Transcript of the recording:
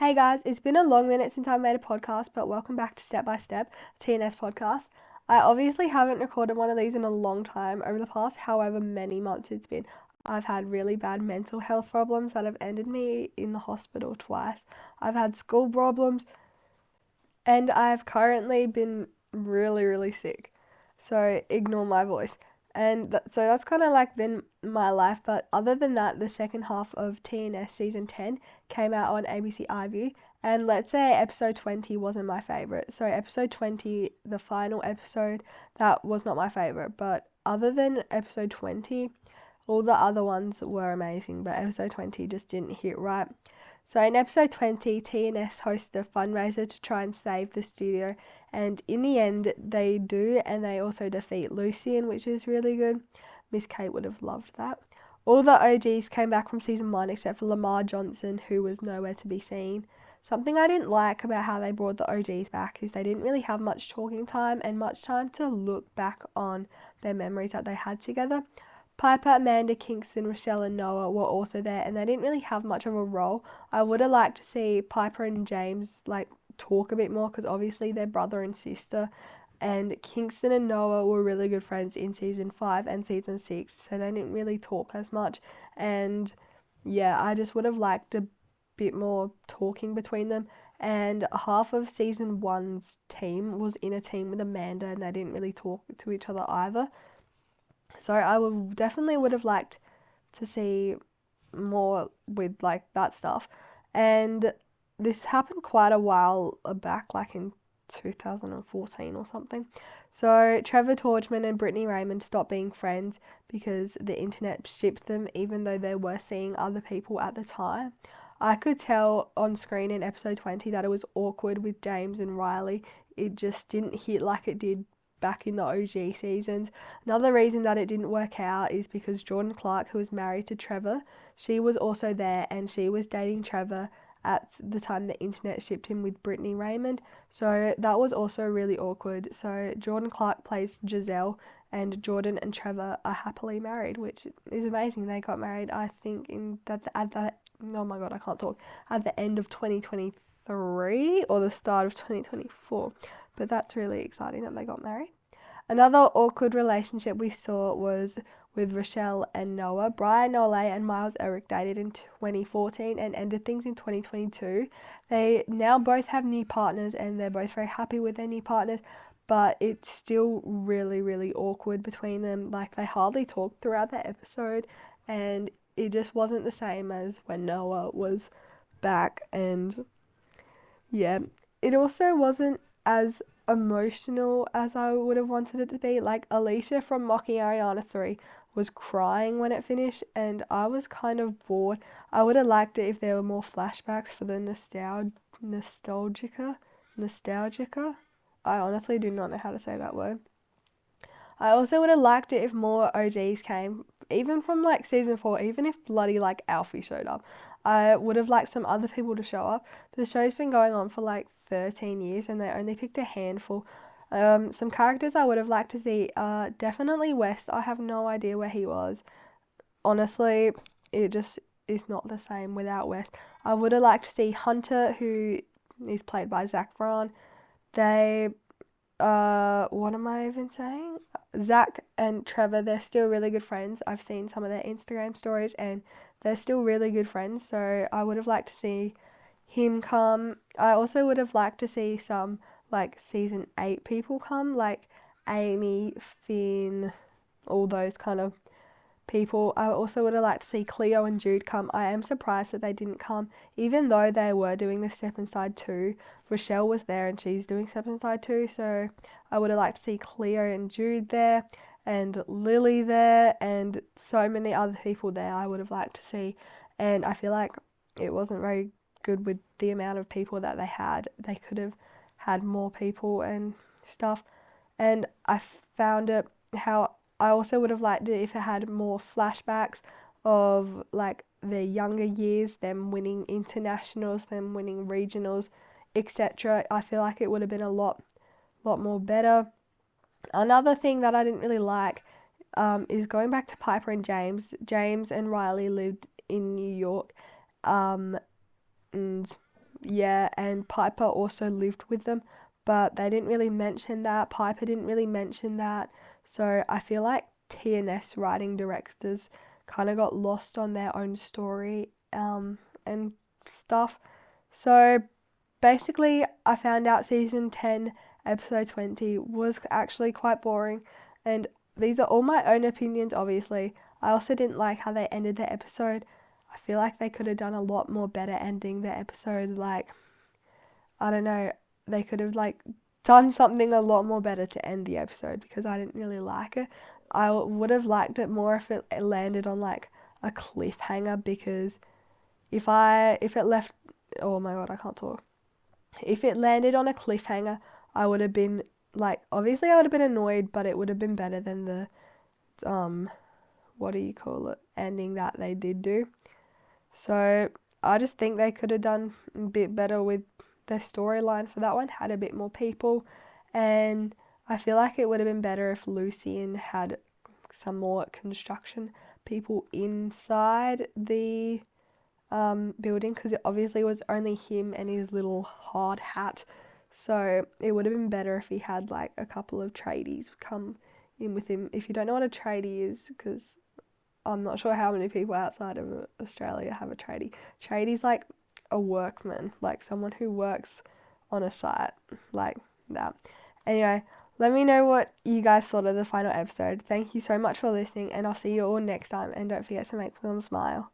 Hey guys, it's been a long minute since I made a podcast, but welcome back to Step by Step, TNS podcast. I obviously haven't recorded one of these in a long time. Over the past however many months it's been, I've had really bad mental health problems that have ended me in the hospital twice. I've had school problems, and I've currently been really, really sick. So ignore my voice. So that's kind of like been my life. But other than that, the second half of TNS season 10 came out on ABC iView. And let's say episode 20 wasn't my favorite. So episode 20, the final episode, that was not my favorite. But other than episode 20, all the other ones were amazing. But episode 20 just didn't hit right. So in episode 20, TNS hosts a fundraiser to try and save the studio, and in the end they do, and they also defeat Lucian, which is really good. Miss Kate would have loved that. All the OGs came back from season 1 except for Lamar Johnson, who was nowhere to be seen. Something I didn't like about how they brought the OGs back is they didn't really have much talking time and much time to look back on their memories that they had together. Piper, Amanda, Kingston, Rochelle and Noah were also there, and they didn't really have much of a role. I would have liked to see Piper and James talk a bit more, because obviously they're brother and sister, and Kingston and Noah were really good friends in season 5 and season 6, so they didn't really talk as much. And yeah, I just would have liked a bit more talking between them. And half of season 1's team was in a team with Amanda, and they didn't really talk to each other either. So I definitely would have liked to see more with that stuff. And this happened quite a while back, like in 2014 or something. So Trevor Torchman and Brittany Raymond stopped being friends because the internet shipped them, even though they were seeing other people at the time. I could tell on screen in episode 20 that it was awkward with James and Riley. It just didn't hit like it did back in the OG seasons. Another reason that it didn't work out is because Jordan Clark, who was married to Trevor, she was also there, and she was dating Trevor at the time the internet shipped him with Brittany Raymond. So that was also really awkward. So Jordan Clark plays Giselle, and Jordan and Trevor are happily married, which is amazing. They got married, I think, oh my god, I can't talk, at the end of 2023 or the start of 2024. But that's really exciting that they got married. Another awkward relationship we saw was with Rochelle and Noah. Brian Olay and Miles Eric dated in 2014 and ended things in 2022. They now both have new partners, and they're both very happy with their new partners, but it's still really, really awkward between them. Like, they hardly talked throughout the episode, and it just wasn't the same as when Noah was back. And yeah, it also wasn't as emotional as I would have wanted it to be. Like, Alicia from Mocking Ariana 3 was crying when it finished, and I was kind of bored. I would have liked it if there were more flashbacks for the nostalgica. I honestly do not know how to say that word. I also would have liked it if more OGs came, even from season 4, even if bloody Alfie showed up. I would have liked some other people to show up. The show's been going on for 13 years, and they only picked a handful. Some characters I would have liked to see are definitely West. I have no idea where he was. Honestly, it just is not the same without West. I would have liked to see Hunter, who is played by Zach Braun. They what am I even saying? Zach and Trevor, they're still really good friends. I've seen some of their Instagram stories, and they're still really good friends. So I would have liked to see him come. I also would have liked to see some season 8 people come, like Amy, Finn, all those kind of people. I also would have liked to see Cleo and Jude come. I am surprised that they didn't come, even though they were doing the Step Inside 2. Rochelle was there, and she's doing Step Inside 2, so I would have liked to see Cleo and Jude there, and Lily there, and so many other people there I would have liked to see. And I feel like it wasn't very good with the amount of people that they had. They could have had more people and stuff. And I found it how I also would have liked it if it had more flashbacks of their younger years, them winning internationals, them winning regionals, etc. I feel like it would have been a lot more better. Another thing that I didn't really like is going back to Piper and James. James and Riley lived in New York, and yeah, and Piper also lived with them, but they didn't really mention that. Piper didn't really mention that. So I feel like TNS writing directors kind of got lost on their own story and stuff. So basically, I found out season 10, episode 20 was actually quite boring, and these are all my own opinions, obviously. I also didn't like how they ended the episode. I feel like they could have done a lot more better ending the episode. Like, I don't know, they could have like done something a lot more better to end the episode because I didn't really like it. I would have liked it more if it landed on like a cliffhanger because if it left, oh my god, I can't talk. If it landed on a cliffhanger, I would have been like, obviously I would have been annoyed, but it would have been better than the what do you call it, ending that they did do. So I just think they could have done a bit better with the storyline for that one, had a bit more people, and I feel like it would have been better if Lucian had some more construction people inside the building because it obviously was only him and his little hard hat. So it would have been better if he had like a couple of tradies come in with him. If you don't know what a tradie is, because I'm not sure how many people outside of Australia have a tradie. Tradie's like a workman, like someone who works on a site, like that. Anyway, let me know what you guys thought of the final episode. Thank you so much for listening, and I'll see you all next time. And don't forget to make film smile.